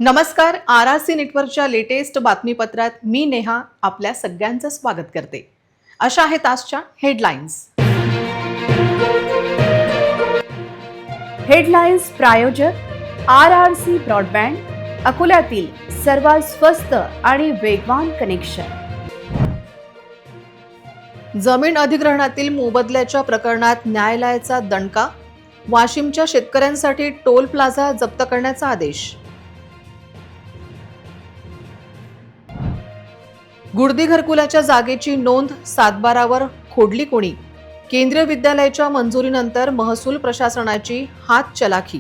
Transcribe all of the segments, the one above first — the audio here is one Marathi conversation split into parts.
नमस्कार. RRC नेटवर्कच्या लेटेस्ट बातमीपत्रात मी नेहा आपल्या सगळ्यांचं स्वागत करते. अशा आहेत आजच्या हेडलाईन्स. हेडलाईन्स प्रायोजक RRC ब्रॉडबँड, अकोल्यातील सर्वात स्वस्त आणि वेगवान कनेक्शन. जमीन अधिग्रहणातील मोबदल्याच्या प्रकरणात न्यायालयाचा दणका. वाशिमच्या शेतकऱ्यांसाठी टोल प्लाझा जप्त करण्याचा आदेश. गुडदी घरकुलाच्या जागेची नोंद 7/12वर खोडली कोणी? केंद्रीय विद्यालयाच्या मंजुरीनंतर महसूल प्रशासनाची हातचलाखी.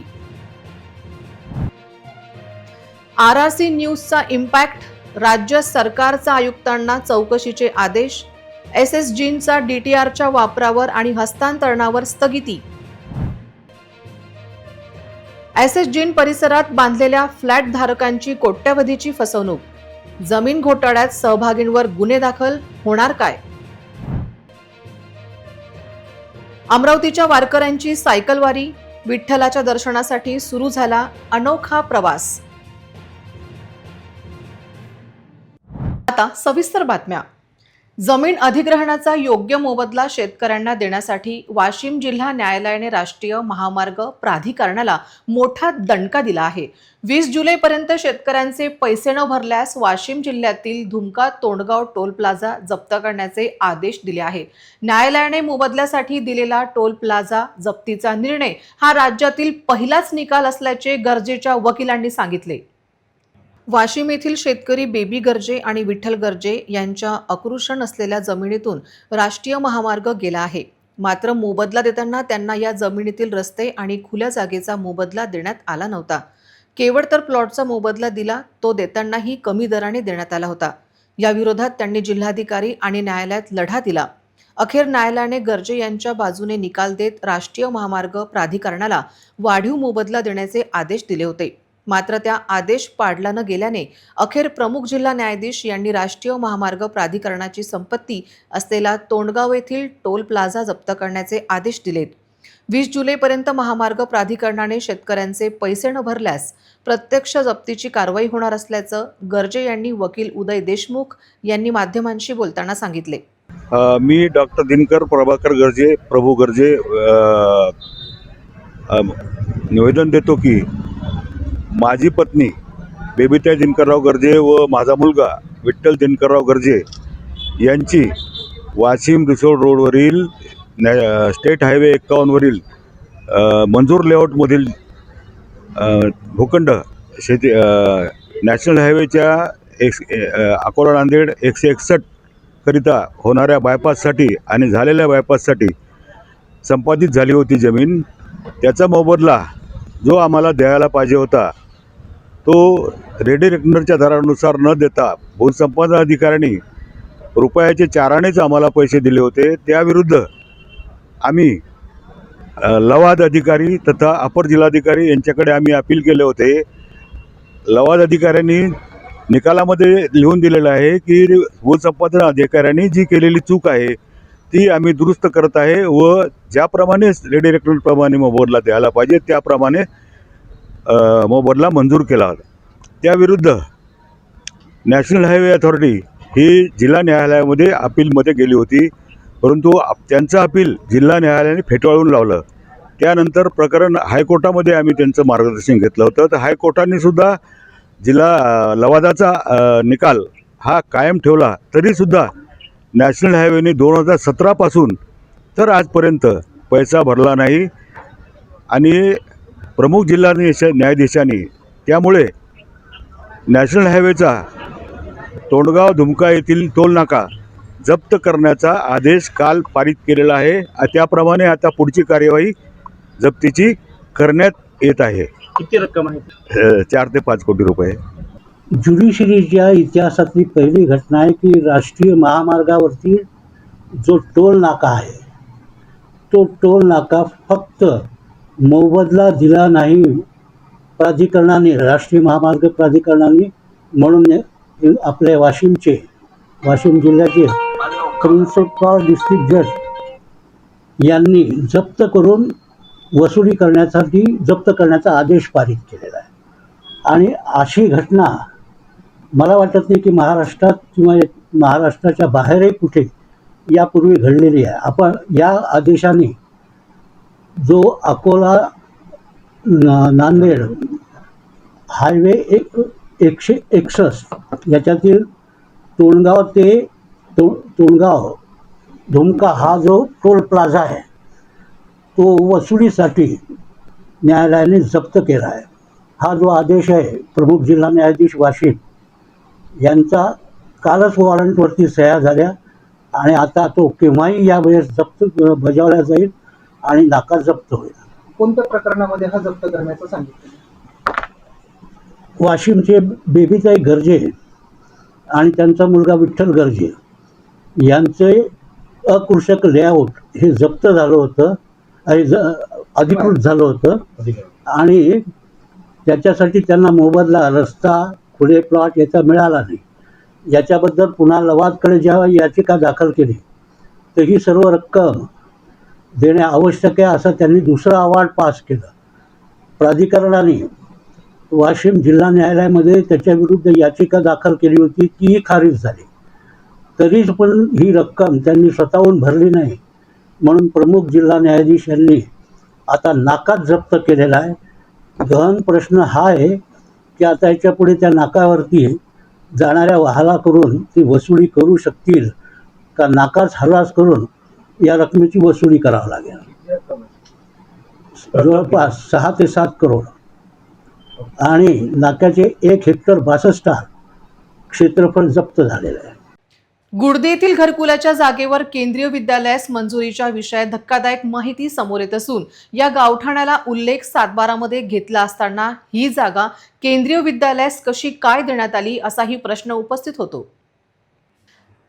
RRC न्यूजचा impact. राज्य सरकारचा आयुक्तांना चौकशीचे आदेश. SSGंचा DTRच्या वापरावर आणि हस्तांतरणावर स्थगिती. SSG परिसरात बांधलेल्या फ्लॅट धारकांची कोट्यवधीची फसवणूक. जमीन घोटाळ्यात सहभागींवर गुन्हे दाखल, होणार काय? अमरावतीच्या वारकऱ्यांची सायकल वारी. विठ्ठलाच्या दर्शनासाठी सुरू झाला अनोखा प्रवास. आता सविस्तर बातम्या. जमीन अधिग्रहणाचा योग्य मोबदला शेतकऱ्यांना देण्यासाठी वाशिम जिल्हा न्यायालयाने राष्ट्रीय महामार्ग प्राधिकरणाला मोठा दणका दिला आहे. 20 जुलैपर्यंत शेतकऱ्यांचे पैसे न भरल्यास वाशिम जिल्ह्यातील धुमका तोंडगाव टोल प्लाझा जप्त करण्याचे आदेश दिले आहेत. न्यायालयाने मोबदल्यासाठी दिलेला टोल प्लाझा जप्तीचा निर्णय हा राज्यातील पहिलाच निकाल असल्याचे गर्जेच्या वकिलांनी सांगितले. वाशिम येथील शेतकरी बेबी गर्जे आणि विठ्ठल गर्जे यांच्या अकृषण असलेल्या जमिनीतून राष्ट्रीय महामार्ग गेला आहे. मात्र मोबदला देताना त्यांना या जमिनीतील रस्ते आणि खुल्या जागेचा मोबदला देण्यात आला नव्हता. केवळ तर प्लॉटचा मोबदला दिला, तो देतानाही कमी दराने देण्यात आला होता. या विरोधात त्यांनी जिल्हाधिकारी आणि न्यायालयात लढा दिला. अखेर न्यायालयाने गर्जे यांच्या बाजूने निकाल देत राष्ट्रीय महामार्ग प्राधिकरणाला वाढीव मोबदला देण्याचे आदेश दिले होते. मात्र त्या आदेश पाळला न गेल्याने अखेर प्रमुख जिल्हा न्यायाधीश यांनी राष्ट्रीय महामार्ग प्राधिकरणाची संपत्ती असलेला तोंडगाव येथील टोल प्लाझा जप्त करण्याचे आदेश दिलेत. 20 जुलैपर्यंत महामार्ग प्राधिकरणाने शेतकऱ्यांचे पैसे न भरल्यास प्रत्यक्ष जप्तीची कारवाई होणार असल्याचं गर्जे यांनी वकील उदय देशमुख यांनी माध्यमांशी बोलताना सांगितले. मी डॉक्टर दिनकर प्रभाकर गर्जे प्रभू गर्जे निवेदन देतो की माझी पत्नी बेबीताई दिनकरराव गर्जे व माझा मुलगा विठ्ठल दिनकरराव गर्जे यांची वाशिम रिसोड रोडवरील स्टेट हायवे 51वरील मंजूर लेआउटमधील भूखंड शेती नॅशनल हायवेच्या अकोला नांदेड 161 करिता होणाऱ्या बायपाससाठी आणि झालेल्या बायपाससाठी संपादित झाली होती जमीन. त्याचा मोबदला जो आम्हाला द्यायला पाहिजे होता तो रेडी रेकनरच्या दरानुसार न देता भूसंपादन अधिकाऱ्यांनी रुपयाचे 4 आणेच आम्हाला पैसे दिले होते. त्याविरुद्ध आम्ही लवाद अधिकारी तथा अपर जिल्हाधिकारी यांच्याकडे आम्ही अपील केले होते. लवाद अधिकाऱ्यांनी निकालामध्ये लिहून दिलेलं आहे की भूसंपादन अधिकाऱ्यांनी जी केलेली चूक आहे ती आम्ही दुरुस्त करत आहे व ज्याप्रमाणे रेडी रेकनरप्रमाणे मोबदला द्यायला पाहिजे त्याप्रमाणे मोबदला मंजूर केला होता. त्याविरुद्ध नॅशनल हायवे अथॉरिटी ही जिल्हा न्यायालयामध्ये अपीलमध्ये गेली होती, परंतु त्यांचं अपील जिल्हा न्यायालयाने फेटाळून लावलं. त्यानंतर प्रकरण हायकोर्टामध्ये आम्ही त्यांचं मार्गदर्शन घेतलं होतं. तर हायकोर्टाने सुद्धा जिल्हा लवादाचा निकाल हा कायम ठेवला. तरीसुद्धा नॅशनल हायवेने 2017 पासून तर आजपर्यंत पैसा भरला नाही आणि प्रमुख जिल्हा न्यायाधीशांनी त्यामुळे नॅशनल हायवेचा तोंडगाव धुमका येथील टोल नाका जप्त करण्याचा आदेश काल पारित केलेला आहे. त्याप्रमाणे आता पुढची कार्यवाही जप्तीची करण्यात येत आहे. किती रक्कम आहे? 4 ते 5 कोटी रुपये. ज्युडिशरीच्या इतिहासातली पहिली घटना आहे की राष्ट्रीय महामार्गावरती जो टोल नाका आहे तो टोल नाका फक्त मोबदला दिला नाही प्राधिकरणाने, राष्ट्रीय महामार्ग प्राधिकरणाने, म्हणून आपल्या वाशिम जिल्ह्याचे प्रिन्सिपल डिस्ट्रिक्ट जज यांनी जप्त करून वसुली करण्यासाठी जप्त करण्याचा आदेश पारित केलेला आहे. आणि अशी घटना मला वाटत नाही की महाराष्ट्रात किंवा महाराष्ट्राच्या बाहेरही कुठे यापूर्वी घडलेली आहे. आपण या आदेशाने जो अकोला नांदेड हायवे 161 याच्यातील तोंडगाव ते तोंडगाव धुमका हा जो टोल प्लाझा आहे तो वसुलीसाठी न्यायालयाने जप्त केला आहे. हा जो आदेश आहे प्रमुख जिल्हा न्यायाधीश वाशिम यांचा कालच वॉरंटवरती सह्या झाल्या आणि आता तो केव्हाही यावेळेस जप्त बजावला जाईल आणि नाका जप्त होईल. कोणत्या प्रकरणामध्ये हा जप्त करण्याचं सांगितलं? वाशिमचे बेबीताई गर्जे आणि त्यांचा मुलगा विठ्ठल गर्जे यांचे अकृषक लेआउट हे जप्त झालं होतं आणि अधिकृत झालं होतं आणि त्याच्यासाठी त्यांना मोबदला रस्ता खुले प्लॉट याचा मिळाला नाही. याच्याबद्दल पुन्हा लवादकडे जेव्हा याचिका दाखल केली तर ही सर्व रक्कम देणे आवश्यक आहे असं त्यांनी दुसरा अहवाल पास केलं. प्राधिकरणाने वाशिम जिल्हा न्यायालयामध्ये त्याच्याविरुद्ध याचिका दाखल केली होती, तीही खारिज झाली. तरीच पण ही रक्कम त्यांनी स्वतःहून भरली नाही म्हणून प्रमुख जिल्हा न्यायाधीश यांनी आता नाकाच जप्त केलेला आहे. गहन प्रश्न हा आहे की आता याच्यापुढे त्या नाकावरती जाणाऱ्या वाहनाकडून ती वसुली करू शकतील का नाकाच हलास करून या रकमेची वसुली करावी लागेल. जवळपास 6 ते 7 करोड आणि नाक्याचे 1 हेक्टर 62 क्षेत्रफळ जप्त झालेलं आहे. गुडदे येथील घरकुलाच्या जागेवर केंद्रीय विद्यालयास मंजुरीच्या विषयात धक्कादायक माहिती समोर येत असून या गावठाणाला उल्लेख 7/12 मध्ये घेतला असताना ही जागा केंद्रीय विद्यालयास कशी काय देण्यात आली असाही प्रश्न उपस्थित होतो.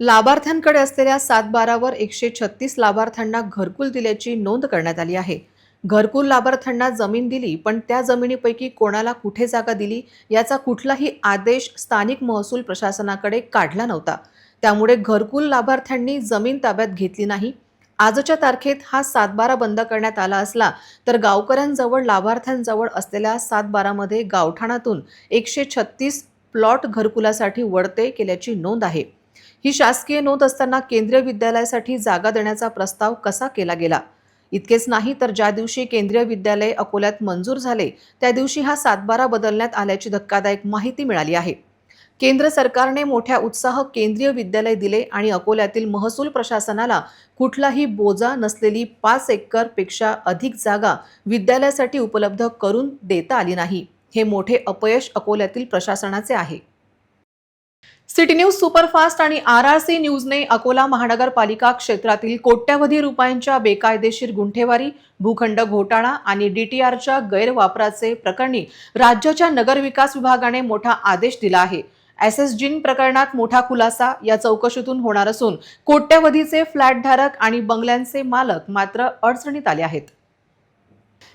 लाभार्थ्यांकडे असलेल्या 7/12 वर 136 लाभार्थ्यांना घरकुल दिल्याची नोंद करण्यात आली आहे. घरकुल लाभार्थ्यांना जमीन दिली पण त्या जमिनीपैकी कोणाला कुठे जागा दिली याचा कुठलाही आदेश स्थानिक महसूल प्रशासनाकडे काढला नव्हता. त्यामुळे घरकुल लाभार्थ्यांनी जमीन ताब्यात घेतली नाही. आजच्या तारखेत हा 7/12 बंद करण्यात आला असला तर गावकऱ्यांजवळ लाभार्थ्यांजवळ असलेल्या 7/12 मध्ये गावठाणातून 136 प्लॉट घरकुलासाठी वळते केल्याची नोंद आहे. ही शासकीय नोंद असताना केंद्रीय विद्यालयासाठी जागा देण्याचा प्रस्ताव कसा केला गेला? इतकेच नाही तर ज्या दिवशी केंद्रीय विद्यालय अकोल्यात मंजूर झाले त्या दिवशी हा 7/12 बदलण्यात आल्याची धक्कादायक माहिती मिळाली आहे. केंद्र सरकारने मोठ्या उत्साह केंद्रीय विद्यालय दिले आणि अकोल्यातील महसूल प्रशासनाला कुठलाही बोजा नसलेली 5 एकर पेक्षा अधिक जागा विद्यालयासाठी उपलब्ध करून देता आली नाही. हे मोठे अपयश अकोल्यातील प्रशासनाचे आहे. सिटी न्यूज सुपरफास्ट आणि RRC न्यूजने अकोला महानगरपालिका क्षेत्रातील कोट्यवधी रुपयांच्या बेकायदेशीर गुंठेवारी, भूखंड घोटाळा आणि DTRच्या गैरवापराचे प्रकरणी राज्याच्या नगरविकास विभागाने मोठा आदेश दिला आहे. SSG प्रकरणात मोठा खुलासा या चौकशीतून होणार असून कोट्यवधीचे फ्लॅटधारक आणि बंगल्यांचे मालक मात्र अडचणीत आले आहेत.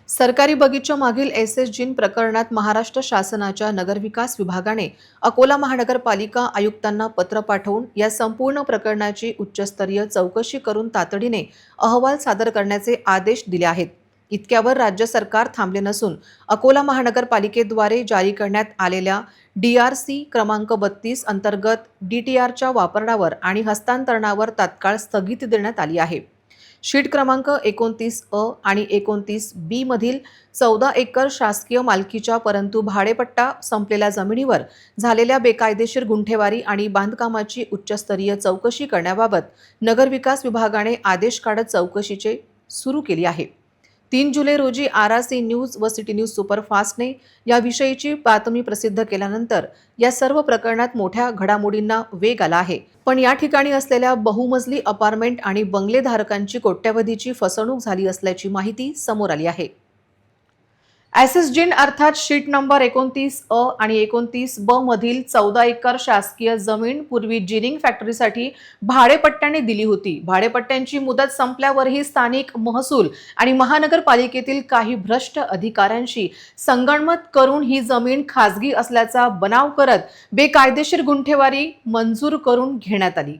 सरकारी बगीच्या मागील SSG प्रकरणात महाराष्ट्र शासनाच्या नगरविकास विभागाने अकोला महानगरपालिका आयुक्तांना पत्र पाठवून या संपूर्ण प्रकरणाची उच्चस्तरीय चौकशी करून तातडीने अहवाल सादर करण्याचे आदेश दिले आहेत. इतक्यावर राज्य सरकार थांबले नसून अकोला महानगरपालिकेद्वारे जारी करण्यात आलेल्या DRC क्रमांक 32 अंतर्गत DTRच्या वापरावर आणि हस्तांतरणावर तात्काळ स्थगिती देण्यात आली आहे. शीट क्रमांक 29A आणि 29B मधील 14 एकर शासकीय मालकीच्या परंतु भाडेपट्टा संपलेल्या जमिनीवर झालेल्या बेकायदेशीर गुंठेवारी आणि बांधकामाची उच्चस्तरीय चौकशी करण्याबाबत नगरविकास विभागाने आदेश काढत चौकशीचे सुरू केली आहे. 3 जुलै रोजी RRC न्यूज व सिटी न्यूज सुपरफास्टने याविषयीची बातमी प्रसिद्ध केल्यानंतर या सर्व प्रकरणात मोठ्या घडामोडींना वेग आला आहे. पण या ठिकाणी असलेल्या बहुमजली अपार्टमेंट आणि बंगलेधारकांची कोट्यवधीची फसवणूक झाली असल्याची माहिती समोर आली आहे. SSG अर्थात शीट नंबर 29A आणि 29B मधील 14 एकर शासकीय जमीन पूर्वी जिनिंग फॅक्टरीसाठी भाडेपट्ट्याने दिली होती. भाडेपट्ट्यांची मुदत संपल्यावरही स्थानिक महसूल आणि महानगरपालिकेतील काही भ्रष्ट अधिकाऱ्यांशी संगनमत करून ही जमीन खासगी असल्याचा बनाव करत बेकायदेशीर गुंठेवारी मंजूर करून घेण्यात आली.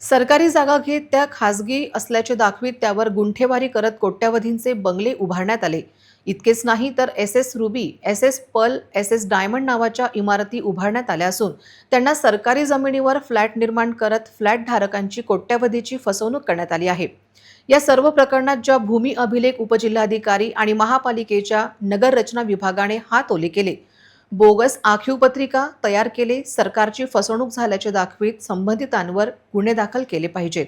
सरकारी जागा घेत त्या खासगी असल्याचे दाखवीत त्यावर गुंठेवारी करत कोट्यवधींचे बंगले उभारण्यात आले. इतकेच नाही तर SS ruby, SS pearl, SS diamond नावाच्या इमारती उभारण्यात आल्या असून त्यांना सरकारी जमिनीवर फ्लॅट निर्माण करत फ्लॅट धारकांची कोट्यवधीची फसवणूक करण्यात आली आहे. या सर्व प्रकरणात ज्या भूमी अभिलेख उपजिल्हाधिकारी आणि महापालिकेच्या नगर रचना विभागाने हात ओले केले, बोगस आखीव पत्रिका तयार केले, सरकारची फसवणूक झाल्याचे दाखवित संबंधितांवर गुन्हे दाखल केले पाहिजेत.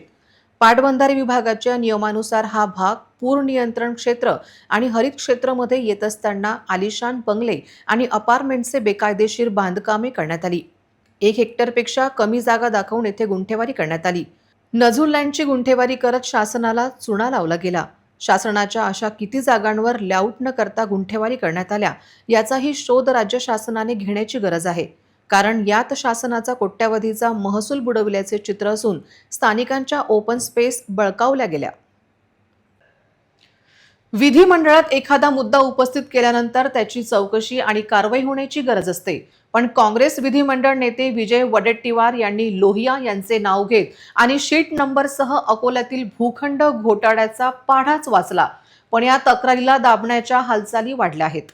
पाटबंधारे विभागाच्या नियमानुसार हा भाग पूर नियंत्रण क्षेत्र आणि हरित क्षेत्रामध्ये येत असताना आलिशान बंगले आणि अपार्टमेंटचे बेकायदेशीर बांधकामे करण्यात आली. 1 हेक्टरपेक्षा कमी जागा दाखवून येथे गुंठेवारी करण्यात आली. नजूल लँडची गुंठेवारी करत शासनाला चुना लावला गेला. शासनाच्या अशा किती जागांवर लेआउट न करता गुंठेवारी करण्यात आल्या याचाही शोध राज्य शासनाने घेण्याची गरज आहे. कारण यात शासनाचा कोट्यवधीचा महसूल बुडविल्याचे चित्र असून स्थानिकांच्या ओपन स्पेस बळकावल्या गेल्या. विधिमंडळात एखादा मुद्दा उपस्थित केल्यानंतर त्याची चौकशी आणि कारवाई होण्याची गरज असते. पण काँग्रेस विधिमंडळ नेते विजय वडेट्टीवार यांनी लोहिया यांचे नाव घेत आणि शीट नंबरसह अकोल्यातील भूखंड घोटाळ्याचा पाढाच वाचला. पण या तक्रारीला दाबण्याच्या हालचाली वाढल्या आहेत.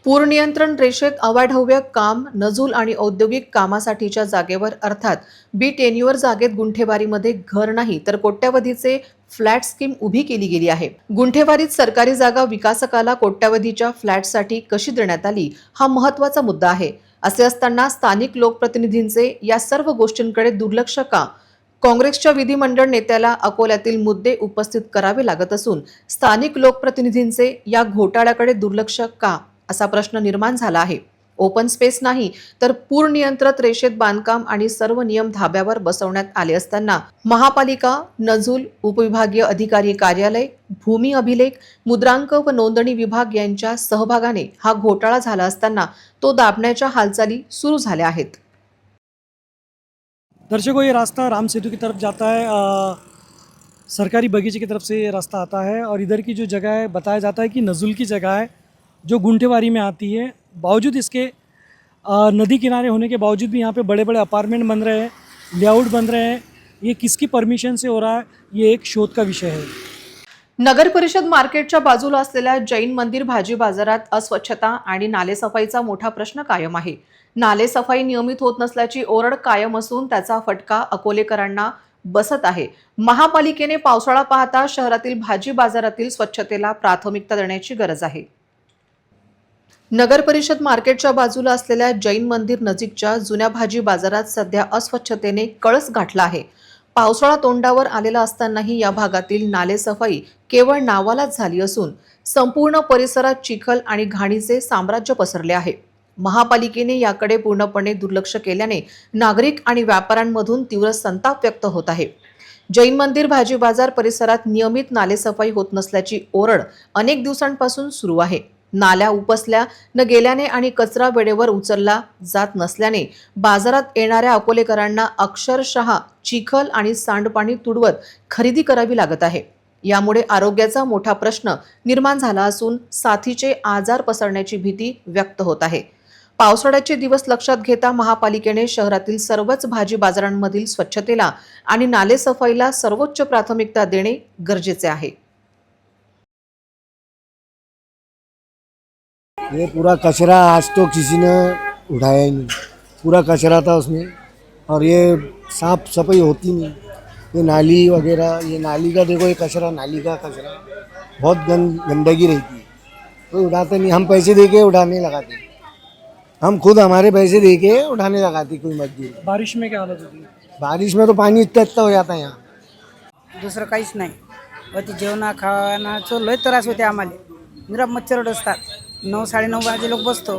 पूर नियंत्रण रेषेत अवाढव्य काम, नजूल आणि औद्योगिक कामासाठीच्या जागेवर अर्थात B-10 जागेत गुंठेवारीमध्ये घर नाही तर कोट्यवधीचे फ्लॅट स्कीम उभी केली गेली आहे. गुंठेवारीत सरकारी जागा विकासकाला कोट्यवधीच्या फ्लॅटसाठी कशी देण्यात आली हा महत्त्वाचा मुद्दा आहे. असे असताना स्थानिक लोकप्रतिनिधींचे या सर्व गोष्टींकडे दुर्लक्ष का? काँग्रेसच्या विधिमंडळ नेत्याला अकोल्यातील मुद्दे उपस्थित करावे लागत असून स्थानिक लोकप्रतिनिधींचे या घोटाळ्याकडे दुर्लक्ष का असा प्रश्न निर्माण झाला आहे. ओपन स्पेस नाही तर पूर नियंत्रित रेषेत बांधकाम आणि सर्व नियम धाब्यावर बसवण्यात आले असताना महापालिका, नजूल, उपविभागीय अधिकारी कार्यालय, भूमी अभिलेख, मुद्रांक व नोंदणी विभाग यांच्या सहभागाने हा घोटाळा झाला असताना तो दाबण्याच्या हालचाली सुरू झाल्या आहेत. दर्शकों, ये रास्ता राम सेतु की तरफ जाता है, सरकारी बगीचे की तरफ से ये रास्ता आता है और इधर की जो जगह है बताया जाता है कि नजुल की जगह है जो गुंठेवारी में आती है. बावजूद इसके नदी किनारे होने के बावजूद भी यहाँ पे बड़े बड़े अपार्टमेंट बन रहे हैं, लेआउट बन रहे हैं. ये किसकी परमिशन से हो रहा है, ये एक शोध का विषय है. नगर परिषद मार्केटच्या बाजूला असलेल्या जैन मंदिर भाजी बाजारात अस्वच्छता आणि नालेसफाईचा मोठा प्रश्न कायम आहे. नालेसफाई नियमित होत नसल्याची ओरड कायम असून त्याचा फटका अकोलेकरांना बसत आहे. महापालिकेने पावसाळा पाहता शहरातील भाजी बाजारातील स्वच्छतेला प्राथमिकता देण्याची गरज आहे. नगर परिषद मार्केटच्या बाजूला असलेल्या जैन मंदिर नजीकच्या जुन्या भाजी बाजारात सध्या अस्वच्छतेने कळस गाठला आहे. पावसाळा तोंडावर आलेला असतानाही या भागातील नालेसफाई केवळ नावालाच झाली असून संपूर्ण परिसरात चिखल आणि घाणीचे साम्राज्य पसरले आहे. महापालिकेने याकडे पूर्णपणे दुर्लक्ष केल्याने नागरिक आणि व्यापाऱ्यांमधून तीव्र संताप व्यक्त होत आहे. जैन मंदिर भाजी बाजार परिसरात नियमित नालेसफाई होत नसल्याची ओरड अनेक दिवसांपासून सुरू आहे. नाल्या उपसल्या न गेल्याने आणि कचरा वेळेवर उचलला जात नसल्याने बाजारात येणाऱ्या अकोलेकरांना अक्षरशः चिखल आणि सांडपाणी तुडवत खरेदी करावी लागत आहे. यामुळे आरोग्याचा मोठा प्रश्न निर्माण झाला असून साथीचे आजार पसरण्याची भीती व्यक्त होत आहे. पावसाळ्याचे दिवस लक्षात घेता महापालिकेने शहरातील सर्वच भाजी बाजारांमधील स्वच्छतेला आणि नालेसफाईला सर्वोच्च प्राथमिकता देणे गरजेचे आहे. ये पूरा कचरा आज तो किसी ने उठाया ही नहीं. पूरा कचरा था उसमें और ये साफ सफाई होती नहीं. ये नाली वगैरह, ये नाली का देखो, ये कचरा, नाली का कचरा, बहुत गंदगी रहती है. कोई उठाते नहीं. हम पैसे दे के उठाने लगाते, हम खुद हमारे पैसे दे के उठाने लगाते कोई मजदूर. बारिश में क्या हालत होती है? बारिश में तो पाणी इतका हो जाता है यहाँ. दुसरं काहीच नाही. व ती जेवणा खाण्याचं लय त्रास होते आम्हाला. निरा मच्छर डसतात. 9-9:30 वाजे लोक बसतो.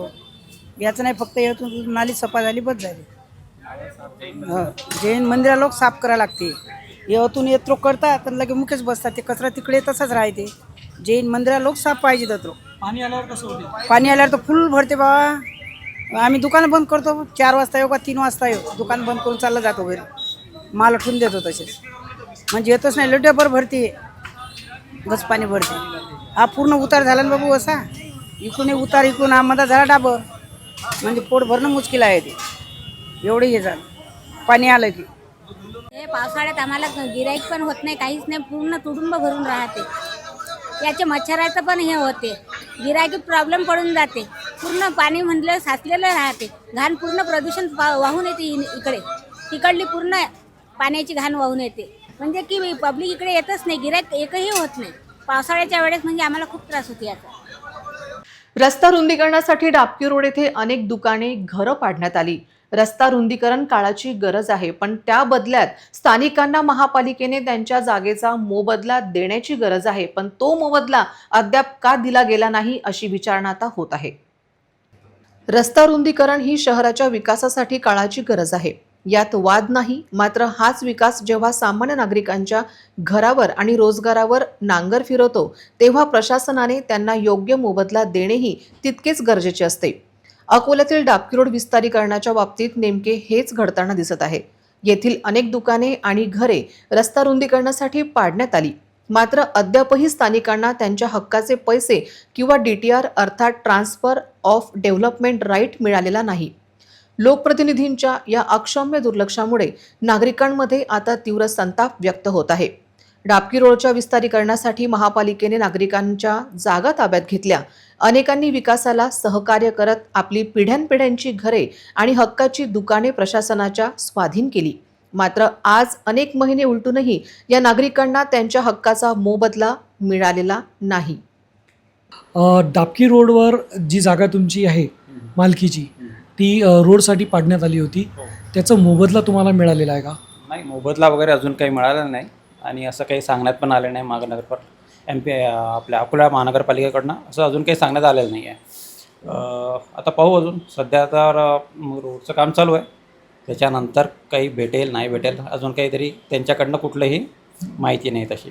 याचं नाही, फक्त यातून नाली सफा झाली बस झाली. जैन मंदिरा लोक साफ करा लागते. यातून येतो करतात आणि लगे मुखेच बसतात. ते कचरा तिकडे तसंच राहते. जैन मंदिरा लोक साफ पाहिजे तत्रो. पाणी आल्यावर कसं होते? पाणी आल्यावर तर फुल भरते बाबा. आम्ही दुकान बंद करतो. 4 वाजता येऊ का 3 वाजता येऊ, दुकान बंद करून चालला जातो घरी. माल ठेवून देतो तसेच. म्हणजे येतच नाही, लड्याभर भरते, गच पाणी भरते. हा पूर्ण उतार झाला ना बाबू असा. इकडून उतार, इकडून आम्हाला झाला डाबर. म्हणजे पोट भरणं मुश्किल आहे ते. एवढं हे झालं पाणी आलं की. हे पावसाळ्यात आम्हाला गिराईक पण होत नाही, काहीच नाही. पूर्ण तुडुंब भरून राहते. याचे मच्छराचं पण हे होते, गिरायकी प्रॉब्लेम पडून जाते. पूर्ण पाणी म्हणलं साचलेलं राहते, घाण पूर्ण प्रदूषण वाहून येते इकडे, तिकडली पूर्ण पाण्याची घाण वाहून येते. म्हणजे की पब्लिक इकडे येतच नाही, गिरायक एकही होत नाही. पावसाळ्याच्या वेळेस म्हणजे आम्हाला खूप त्रास होते याचा. रस्ता रुंदीकरणासाठी डाबकी रोड येथे अनेक दुकाने, घरं पाडण्यात आली. रस्ता रुंदीकरण काळाची गरज आहे, पण त्या बदल्यात स्थानिकांना महापालिकेने त्यांच्या जागेचा मोबदला देण्याची गरज आहे, पण तो मोबदला अद्याप का दिला गेला नाही अशी विचारणा आता होत आहे. रस्ता रुंदीकरण ही शहराच्या विकासासाठी काळाची गरज आहे, यात वाद नाही. मात्र हाच विकास जेव्हा सामान्य नागरिकांच्या घरावर आणि रोजगारावर नांगर फिरवतो, तेव्हा प्रशासनाने त्यांना योग्य मोबदला देणेही तितकेच गरजेचे असते. अकोल्यातील डाबकी रोड विस्तारीकरणाच्या बाबतीत नेमके हेच घडताना दिसत आहे. येथील अनेक दुकाने आणि घरे रस्ता रुंदीकरणासाठी पाडण्यात आली, मात्र अद्यापही स्थानिकांना त्यांच्या हक्काचे पैसे किंवा DTR अर्थात ट्रान्सफर ऑफ डेव्हलपमेंट राईट मिळालेला नाही. लोकप्रतिनिधींच्या या अक्षम्य दुर्लक्षामुळे नागरिकांमध्ये आता तीव्र संताप व्यक्त होत आहे. डाबकी रोडच्या विस्तारीकरणासाठी महापालिकेने नागरिकांच्या जागा ताब्यात घेतल्या. अनेकांनी विकासाला सहकार्य करत आपली पिढ्यानपिढ्यांची घरे आणि हक्काची दुकाने प्रशासनाच्या स्वाधीन केली. मात्र आज अनेक महिने उलटूनही या नागरिकांना त्यांच्या हक्काचा मोबदला मिळालेला नाही. डाबकी रोडवर जी जागा तुमची आहे मालकीची, ती रोडसाठी पाडण्यात आली होती, त्याचा मोबदला तुम्हाला मिळालेला आहे का? नाही, मोबदला वगैरे अजून काही मिळाला नाही आणि असं काही सांगण्यात पण आलं नाही. आपल्या अकोला महानगरपालिकेकडनं असं अजून काही सांगण्यात आलेलं नाही आहे. आता पाहू, अजून सध्या तर रोडचं काम चालू आहे, त्याच्यानंतर काही भेटेल नाही भेटेल अजून काहीतरी त्यांच्याकडनं कुठलंही माहिती नाही तशी.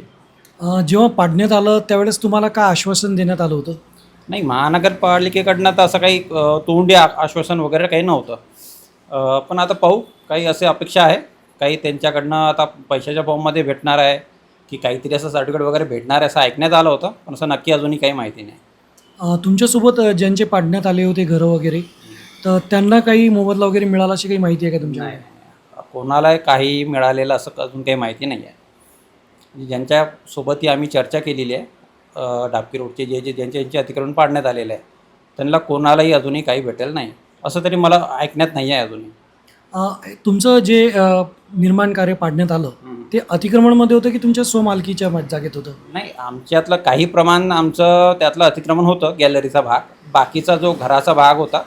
जेव्हा पाडण्यात आलं त्यावेळेस तुम्हाला काय आश्वासन देण्यात आलं होतं? नाही, महानगरपालिकेकडनं तर असं काही तोंडी आश्वासन वगैरे काही नव्हतं. पण आता पाहू, काही असे अपेक्षा आहे, काही त्यांच्याकडनं आता पैशाच्या फॉर्ममध्ये भेटणार आहे की काहीतरी असं सर्टिफिकेट वगैरे भेटणार आहे असं ऐकण्यात आलं होतं, पण असं नक्की अजूनही काही माहिती नाही. तुमच्यासोबत ज्यांचे पाडण्यात आले होते घरं वगैरे, तर त्यांना काही मोबदला वगैरे मिळाला अशी काही माहिती आहे का तुमच्याकडे? कोणाला काही मिळालेलं असं अजून काही माहिती नाही आहे. ज्यांच्यासोबतही आम्ही चर्चा केलेली आहे, डाबकी रोडचे ज्यांचे अतिक्रमण पाडण्यात आलेलं आहे, त्यांना कोणालाही अजूनही काही भेटेल नाही असं तरी मला ऐकण्यात नाही आहे अजूनही. तुमचं जे निर्माण कार्य पाडण्यात आलं ते अतिक्रमणमध्ये होतं की तुमच्या स्वमालकीच्या जागेत होतं? नाही, आमच्यातलं काही प्रमाण आमचं त्यातलं अतिक्रमण होतं, गॅलरीचा भाग. बाकीचा जो घराचा भाग होता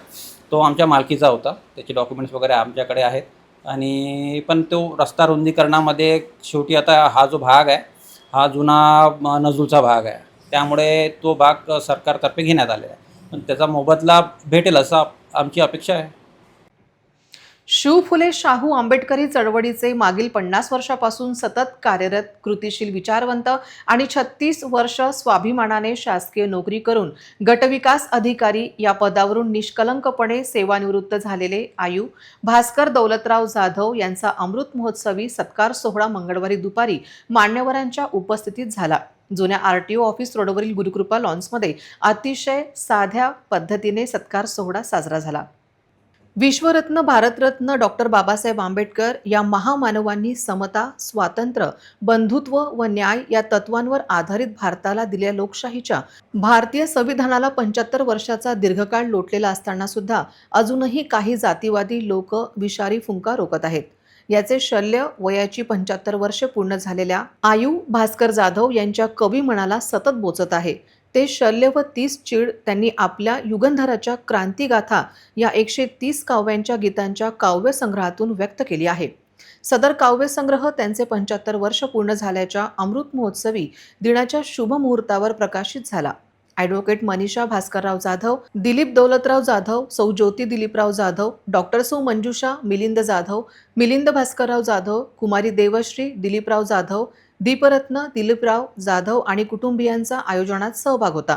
तो आमच्या मालकीचा होता, त्याचे डॉक्युमेंट्स वगैरे आमच्याकडे आहेत. आणि पण तो रस्ता रुंदीकरणामध्ये शेवटी आता हा जो भाग आहे हा जुना नजूलचा भाग आहे, त्यामुळे तो भाग सरकारतर्फे घेण्यात आलेला आहे, पण त्याचा मोबदला भेटेल असं आमची अपेक्षा आहे. शिव फुले शाहू आंबेडकरी चळवळीचे मागील 50 वर्षापासून सतत कार्यरत, कृतिशील विचारवंत आणि 36 वर्ष स्वाभिमानाने शासकीय नोकरी करून गटविकास अधिकारी या पदावरून निष्कलंकपणे सेवानिवृत्त झालेले आयु भास्कर दौलतराव जाधव यांचा अमृत महोत्सवी सत्कार सोहळा मंगळवारी दुपारी मान्यवरांच्या उपस्थितीत झाला. जुन्या RTO ऑफिस रोडवरील गुरुकृपा लॉन्समध्ये अतिशय साध्या पद्धतीने सत्कार सोहळा साजरा झाला. विश्वरत्न भारतरत्न डॉक्टर बाबासाहेब आंबेडकर या महामानवांनी समता, स्वातंत्र्य, बंधुत्व व न्याय या तत्वांवर आधारित भारताला दिलेल्या लोकशाहीच्या भारतीय संविधानाला 75 वर्षाचा दीर्घकाळ लोटलेला असताना सुद्धा अजूनही काही जातीवादी लोक विषारी फुंका रोखत आहेत. याचे शल्य वयाची 75 वर्षे पूर्ण झालेल्या आयु भास्कर जाधव यांच्या कवी मनाला सतत बोचत आहे. ते शल्य व तीच चीड त्यांनी आपल्या युगंधराच्या क्रांतिगाथा या 130 काव्यांच्या गीतांच्या काव्यसंग्रहातून व्यक्त केली आहे. सदर काव्यसंग्रह त्यांचे 75 वर्ष पूर्ण झाल्याच्या अमृत महोत्सवी दिनाच्या शुभ मुहूर्तावर प्रकाशित झाला. ॲडव्होकेट मनीषा भास्करराव जाधव, दिलीप दौलतराव जाधव, सौ ज्योती दिलीपराव जाधव, डॉक्टर सौ मंजुषा मिलिंद जाधव, मिलिंद भास्करराव जाधव, कुमारी देवश्री दिलीपराव जाधव, दीपरत्न दिलीपराव जाधव आणि कुटुंबियांचा आयोजनात सहभाग होता.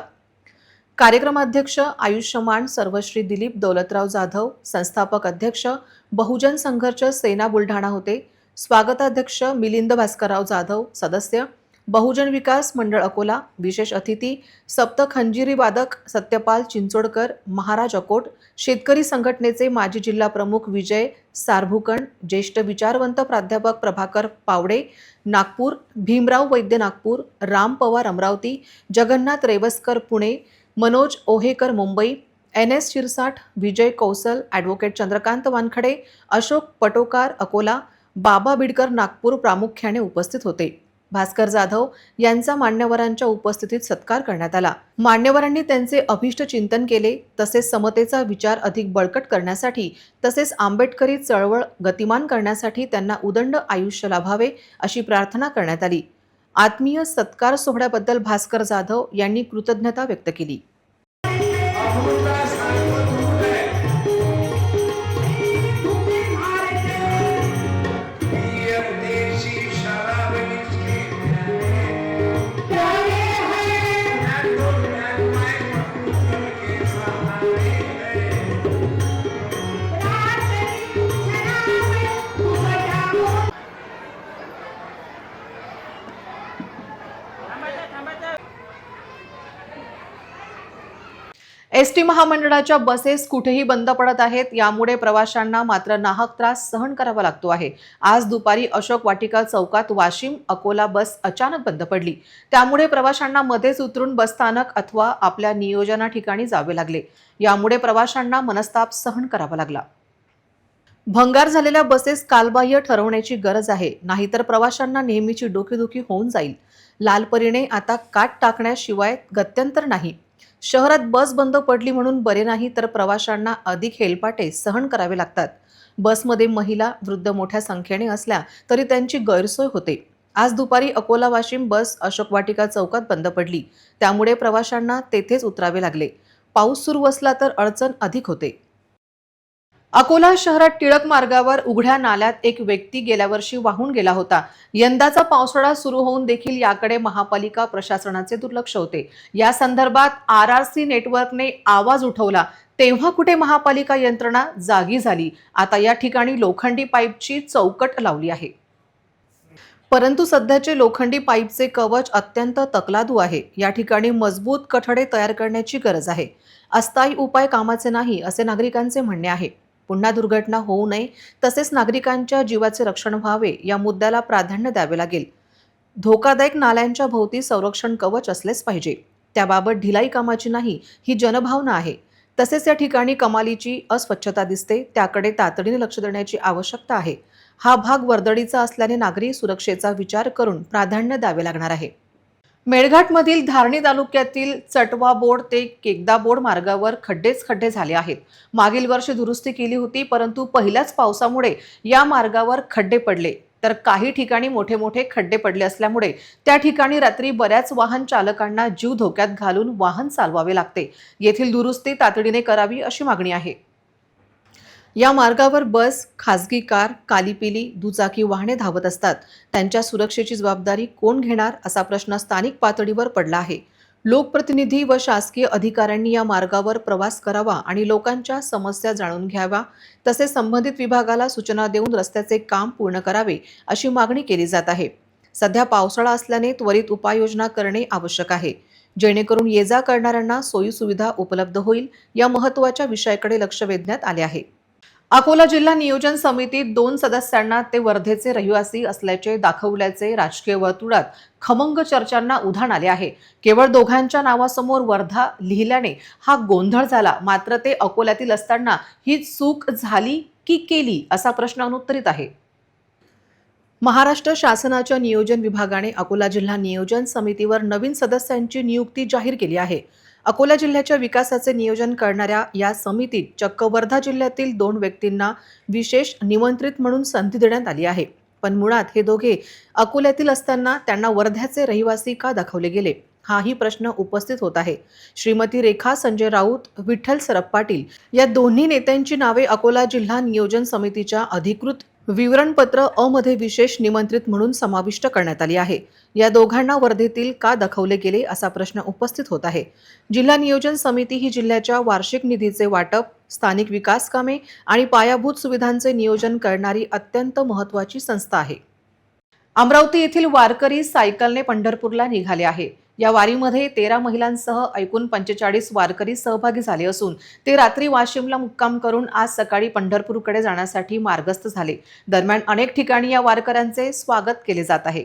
कार्यक्रमाध्यक्ष आयुष्यमान सर्वश्री दिलीप दौलतराव जाधव, संस्थापक अध्यक्ष बहुजन संघर्ष सेना बुलढाणा होते. स्वागताध्यक्ष मिलिंद भास्करराव जाधव, सदस्य बहुजन विकास मंडळ अकोला, विशेष अतिथी सप्त खंजिरी वादक सत्यपाल चिंचोडकर, महाराज अकोट, शेतकरी संघटनेचे माजी जिल्हा प्रमुख विजय सारभुकण, ज्येष्ठ विचारवंत प्राध्यापक प्रभाकर पावडे नागपूर, भीमराव वैद्य नागपूर, राम पवार अमरावती, जगन्नाथ रेवस्कर पुणे, मनोज ओहेकर मुंबई, NS शिरसाठ, विजय कौसल, ॲडव्होकेट चंद्रकांत वानखडे, अशोक पटोकार अकोला, बाबा बिडकर नागपूर प्रामुख्याने उपस्थित होते. भास्कर जाधव यांचा मान्यवरांच्या उपस्थितीत सत्कार करण्यात आला. मान्यवरांनी त्यांचे अभिष्ट चिंतन केले, तसेच समतेचा विचार अधिक बळकट करण्यासाठी तसेच आंबेडकरी चळवळ गतिमान करण्यासाठी त्यांना उदंड आयुष्य लाभावे अशी प्रार्थना करण्यात आली. आत्मीय सत्कार सोहळ्याबद्दल भास्कर जाधव यांनी कृतज्ञता व्यक्त केली. एसटी महामंडळाच्या बसेस कुठेही बंद पडत आहेत. यामुळे प्रवाशांना मात्र नाहक त्रास सहन करावा लागतो आहे. आज दुपारी अशोक वाटिका चौकात वाशिम अकोला बस अचानक बंद पडली. त्यामुळे प्रवाशांना मध्येच उतरून बसस्थानक अथवा आपल्या नियोजना ठिकाणी जावे लागले. यामुळे प्रवाशांना मनस्ताप सहन करावा लागला. भंगार झालेल्या बसेस कालबाह्य ठरवण्याची गरज आहे, नाहीतर प्रवाशांना नेहमीची डोकेदुखी होऊन जाईल. लालपरीने आता काट टाकण्याशिवाय गत्यंतर नाही. शहरात बस बंद पडली म्हणून बरे नाही, तर प्रवाशांना अधिक हेलपाटे सहन करावे लागतात. बसमध्ये महिला, वृद्ध मोठ्या संख्येने असल्या तरी त्यांची गैरसोय होते. आज दुपारी अकोला वाशिम बस अशोक वाटिका चौकात बंद पडली. त्यामुळे प्रवाशांना तेथेच उतरावे लागले. पाऊस सुरू असला तर अडचण अधिक होते. अकोला शहरात टिळक मार्गावर उघड्या नाल्यात एक व्यक्ती गेल्या वर्षी वाहून गेला होता. यंदाचा पावसाळा सुरू होऊन देखील याकडे महापालिका प्रशासनाचे दुर्लक्ष होते. या संदर्भात RRC नेटवर्कने आवाज उठवला तेव्हा कुठे महापालिका यंत्रणा जागी झाली. आता या ठिकाणी लोखंडी पाईपची चौकट लावली आहे. परंतु सध्याचे लोखंडी पाईपचे कवच अत्यंत तकलादू आहे. या ठिकाणी मजबूत कठडे तयार करण्याची गरज आहे. अस्थायी उपाय कामाचे नाही असे नागरिकांचे म्हणणे आहे. पुन्हा दुर्घटना होऊ नये तसेच नागरिकांच्या जीवाचे रक्षण व्हावे या मुद्द्याला प्राधान्य द्यावे लागेल. धोकादायक नाल्यांच्या भोवती संरक्षण कवच असलेच पाहिजे. त्याबाबत ढिलाई कामाची नाही ही जनभावना आहे. तसेच या ठिकाणी कमालीची अस्वच्छता दिसते, त्याकडे तातडीने लक्ष देण्याची आवश्यकता आहे. हा भाग वर्दळीचा असल्याने नागरी सुरक्षेचा विचार करून प्राधान्य द्यावे लागणार आहे. मेळघाटमधील धारणी तालुक्यातील चटवा बोर्ड ते केकदा बोर्ड मार्गावर खड्डेच खड्डे झाले आहेत. मागील वर्षी दुरुस्ती केली होती, परंतु पहिल्याच पावसामुळे या मार्गावर खड्डे पडले, तर काही ठिकाणी मोठे मोठे खड्डे पडले असल्यामुळे त्या ठिकाणी रात्री बऱ्याच वाहन चालकांना जीव धोक्यात घालून वाहन चालवावे लागते. येथील दुरुस्ती तातडीने करावी अशी मागणी आहे. या मार्गावर बस, खासगी कार, कालीपिली, दुचाकी वाहने धावत असतात. त्यांच्या सुरक्षेची जबाबदारी कोण घेणार असा प्रश्न स्थानिक पातळीवर पडला आहे. लोकप्रतिनिधी व शासकीय अधिकाऱ्यांनी या मार्गावर प्रवास करावा आणि लोकांच्या समस्या जाणून घ्यावा. तसेच संबंधित विभागाला सूचना देऊन रस्त्याचे काम पूर्ण करावे अशी मागणी केली जात आहे. सध्या पावसाळा असल्याने त्वरित उपाययोजना करणे आवश्यक आहे, जेणेकरून ये-जा करणाऱ्यांना सोयी सुविधा उपलब्ध होईल. या महत्त्वाच्या विषयाकडे लक्ष वेधण्यात आले आहे. अकोला जिल्हा नियोजन समितीत 2 सदस्यांना ते वर्धेचे रहिवासी असल्याचे दाखवल्याचे राजकीय वर्तुळात खमंग चर्चांना उधाण आले आहे. केवळ दोघांच्या नावासमोर वर्धा लिहिल्याने हा गोंधळ झाला. मात्र ते अकोल्यातील असताना ही चूक झाली की केली असा प्रश्न अनुत्तरित आहे. महाराष्ट्र शासनाच्या नियोजन विभागाने अकोला जिल्हा नियोजन समितीवर नवीन सदस्यांची नियुक्ती जाहीर केली आहे. अकोला जिल्ह्याच्या विकासाचे नियोजन करणाऱ्या या समितीत चक्क वर्धा जिल्ह्यातील 2 व्यक्तींना विशेष निमंत्रित म्हणून संधी देण्यात आली आहे. पण मुळात हे दोघे अकोल्यातील असताना त्यांना वर्ध्याचे रहिवासी का दाखवले गेले, हाही प्रश्न उपस्थित होत आहे. श्रीमती रेखा संजय राऊत, विठ्ठल सरप पाटील या दोन्ही नेत्यांची नावे अकोला जिल्हा नियोजन समितीच्या अधिकृत विवरणपत्र अ मध्ये विशेष निमंत्रित म्हणून समाविष्ट करण्यात आली आहे. या दोघांना वर्धेतील का दाखवले गेले असा प्रश्न उपस्थित होत आहे. जिल्हा नियोजन समिती ही जिल्ह्याच्या वार्षिक निधीचे वाटप, स्थानिक विकास कामे आणि पायाभूत सुविधांचे नियोजन करणारी अत्यंत महत्त्वाची संस्था आहे. अमरावती येथील वारकरी सायकलने पंढरपूरला निघाले आहे. या वारीमध्ये 13 महिलांसह एकूण 45 वारकरी सहभागी झाले असून ते रात्री वाशिमला मुक्काम करून आज सकाळी पंढरपूरकडे जाण्यासाठी मार्गस्थ झाले. दरम्यान अनेक ठिकाणी या वारकऱ्यांचे स्वागत केले जात आहे.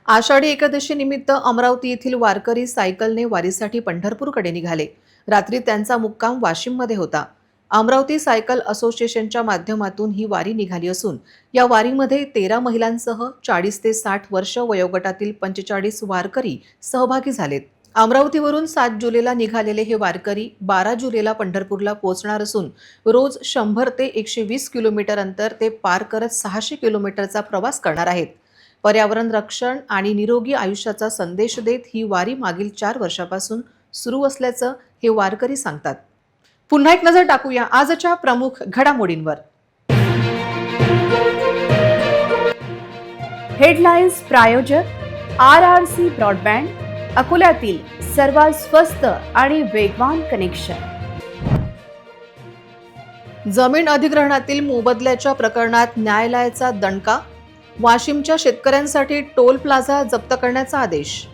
आषाढी एकादशी निमित्त अमरावती येथील वारकरी सायकलने वारीसाठी पंढरपूरकडे निघाले. रात्री त्यांचा मुक्काम वाशिममध्ये होता. अमरावती सायकल असोसिएशनच्या माध्यमातून ही वारी निघाली असून या वारीमध्ये 13 महिलांसह 40 ते 60 वर्ष वयोगटातील 45 वारकरी सहभागी झालेत. अमरावतीवरून 7 जुलैला निघालेले हे वारकरी 12 जुलैला पंढरपूरला पोहोचणार असून रोज 100 ते 120 किलोमीटर अंतर ते पार करत 600 किलोमीटरचा प्रवास करणार आहेत. पर्यावरण रक्षण आणि निरोगी आयुष्याचा संदेश देत ही वारी मागील 4 वर्षापासून सुरू असल्याचं हे वारकरी सांगतात. पुन्हा एक नजर टाकूया आजच्या प्रमुख घडामोडींवर. हेडलाईन्स प्रायोजक RRC ब्रॉडबँड, अकोल्यातील सर्वात स्वस्त आणि वेगवान कनेक्शन. जमीन अधिग्रहणातील मोबदल्याच्या प्रकरणात न्यायालयाचा दणका. वाशिमच्या शेतकऱ्यांसाठी टोल प्लाझा जप्त करण्याचा आदेश.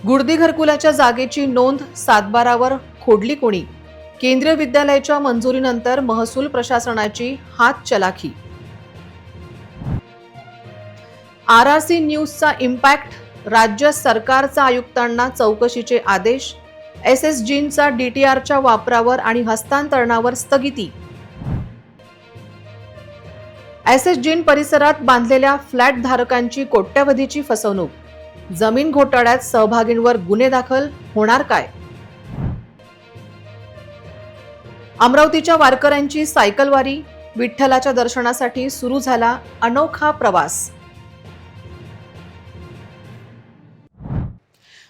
गुडदी घरकुलाच्या जागेची नोंद 7/12वर खोडली कोणी? केंद्रीय विद्यालयाच्या मंजुरीनंतर महसूल प्रशासनाची हातचलाखी. RRC न्यूजचा impact. राज्य सरकारचा आयुक्तांना चौकशीचे आदेश. SSGंचा DTRच्या वापरावर आणि हस्तांतरणावर स्थगिती. SSG परिसरात बांधलेल्या फ्लॅट धारकांची कोट्यवधीची फसवणूक. जमीन घोटाळ्यात सहभागींवर गुन्हे दाखल होणार काय? अमरावतीच्या वारकऱ्यांची सायकल वारी. विठ्ठलाच्या दर्शनासाठी सुरू झाला अनोखा प्रवास.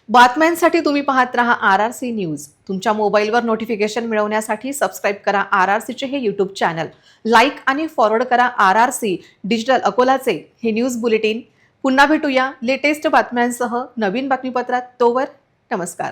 बातम्यांसाठी तुम्ही पाहत रहा RRC न्यूज. तुमच्या मोबाईलवर नोटिफिकेशन मिळवण्यासाठी सबस्क्राईब करा RRCचे हे यूट्यूब चॅनल. लाईक आणि फॉरवर्ड करा RRC डिजिटल अकोलाचे हे न्यूज बुलेटिन. पुन्हा भेटूया लेटेस्ट बातम्यांसह नवीन बातमीपत्रात. तोवर नमस्कार.